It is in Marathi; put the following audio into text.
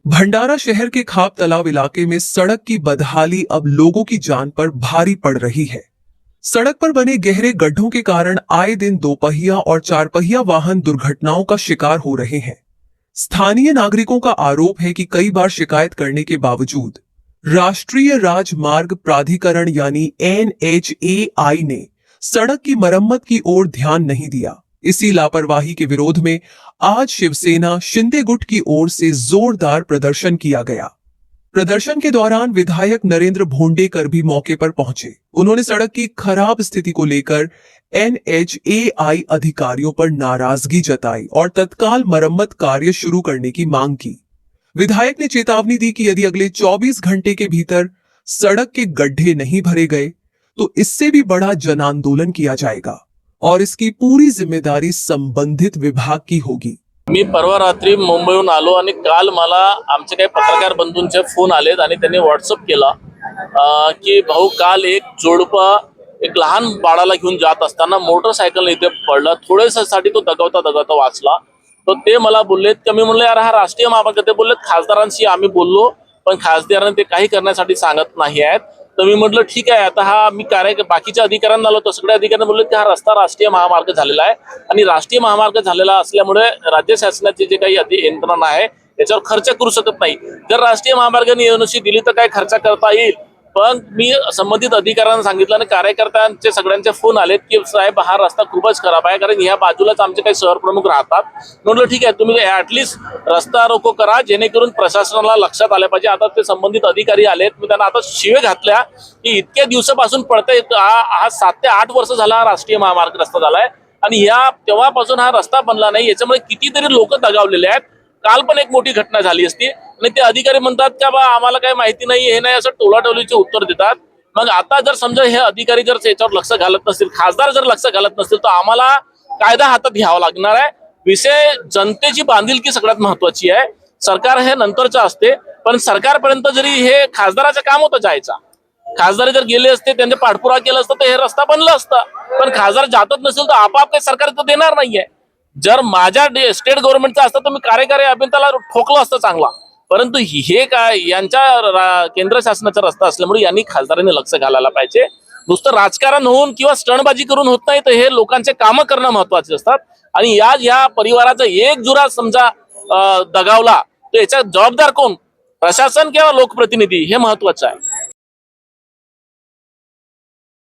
भंडारा शहर के खाप तालाब इलाके में सड़क की बदहाली अब लोगों की जान पर भारी पड़ रही है। सड़क पर बने गहरे गड्ढों के कारण आए दिन दोपहिया और चारपहिया वाहन दुर्घटनाओं का शिकार हो रहे हैं। स्थानीय नागरिकों का आरोप है कि कई बार शिकायत करने के बावजूद राष्ट्रीय राजमार्ग प्राधिकरण यानी NHAI ने सड़क की मरम्मत की ओर ध्यान नहीं दिया। इसी लापरवाही के विरोध में आज शिवसेना शिंदे गुट की ओर से जोरदार प्रदर्शन किया गया। प्रदर्शन के दौरान विधायक नरेंद्र भोंडेकर भी मौके पर पहुंचे। उन्होंने सड़क की खराब स्थिति को लेकर NHAI अधिकारियों पर नाराजगी जताई और तत्काल मरम्मत कार्य शुरू करने की मांग की। विधायक ने चेतावनी दी कि यदि अगले 24 घंटे के भीतर सड़क के गड्ढे नहीं भरे गए तो इससे भी बड़ा जन आंदोलन किया जाएगा और इसकी पूरी जिम्मेदारी संबंधित विभाग की होगी। मी परवा रात्री मुंबईहून आलो आणि काल मला आमचे काही पत्रकार बंधूंचे फोन आलेत आणि त्यांनी व्हॉट्सअप केला की भाऊ काल एक जोडपं एक लहान बाळाला घेऊन जात असताना मोटरसायकल इथे पडला, थोडेसाठी तो दगावता वाचला। तो ते मला बोललेत की मी म्हणलं यार हा राष्ट्रीय महामार्ग, ते बोललेत खासदारांशी आम्ही बोललो पण खासदारांनी ते काही करण्यासाठी सांगत नाही आहेत। तर मी म्हटलं ठीक आहे, आता हा मी बाकीच्या अधिकाऱ्यांना आलो तर सगळ्या अधिकाऱ्यांनी बोलले की हा रस्ता राष्ट्रीय महामार्ग झालेला आहे आणि राष्ट्रीय महामार्ग झालेला असल्यामुळे राज्य शासनाची जे काही यंत्रणा आहे याच्यावर खर्च करू शकत नाही। जर राष्ट्रीय महामार्गाने एनओसी दिली तर काय खर्च करता येईल, पण मी संबंधित अधिकाऱ्यांना सांगितलं आणि कार्यकर्त्यांचे सगळ्यांचे फोन आलेत की साहेब हा रस्ता खूपच खराब आहे, कारण ह्या बाजूलाच आमचे काही शहर प्रमुख राहतात। म्हटलं ठीक आहे, तुम्ही ऍटलीस्ट रस्ता रोको करा जेणेकरून प्रशासनाला लक्षात आले पाहिजे। आता ते संबंधित अधिकारी आलेत, मी त्यांना आता शिवे घातल्या की इतक्या दिवसापासून पडतंय, हा 7 ते 8 वर्ष झाला हा राष्ट्रीय महामार्ग रस्ता झालाय आणि तेव्हापासून हा रस्ता बनला नाही, याच्यामुळे कितीतरी लोक दगावलेले आहेत। काल पण एक मोठी घटना झाली असती आणि ते अधिकारी म्हणतात की बा आम्हाला काही माहिती नाही, हे नाही, असं टोलाटोलीचे उत्तर देतात। मग आता जर समजा हे अधिकारी जर याच्यावर लक्ष घालत नसतील, खासदार जर लक्ष घालत नसतील तर आम्हाला कायदा हातात घ्यावा लागणार आहे। विषय जनतेची बांधिलकी सगळ्यात महत्वाची आहे। सरकार हे नंतरचं असते, पण सरकारपर्यंत जरी हे खासदाराचं काम होतं जायचा, खासदार जर गेले असते त्यांनी पाठपुरावा केला असता तर हे रस्ता बनला असता, पण खासदार जातच नसेल तर आपाप काही सरकार तर देणार नाहीये। जर माझ्या स्टेट गव्हर्नमेंटचा असतं तर मी कार्यकारी अभियंत्याला ठोकलं असतं चांगला, परंतु हे काय यांच्या केंद्र शासनाचा रस्ता असल्यामुळे यांनी खासदारांनी लक्ष घालायला पाहिजे। नुसतं राजकारण होऊन किंवा स्टंटबाजी करून होत नाही, तर हे लोकांचे कामं करणं महत्वाचे असतात आणि या परिवाराचा एक जुरा समजा दगावला तर याचा जबाबदार कोण, प्रशासन किंवा लोकप्रतिनिधी, हे महत्वाचं आहे।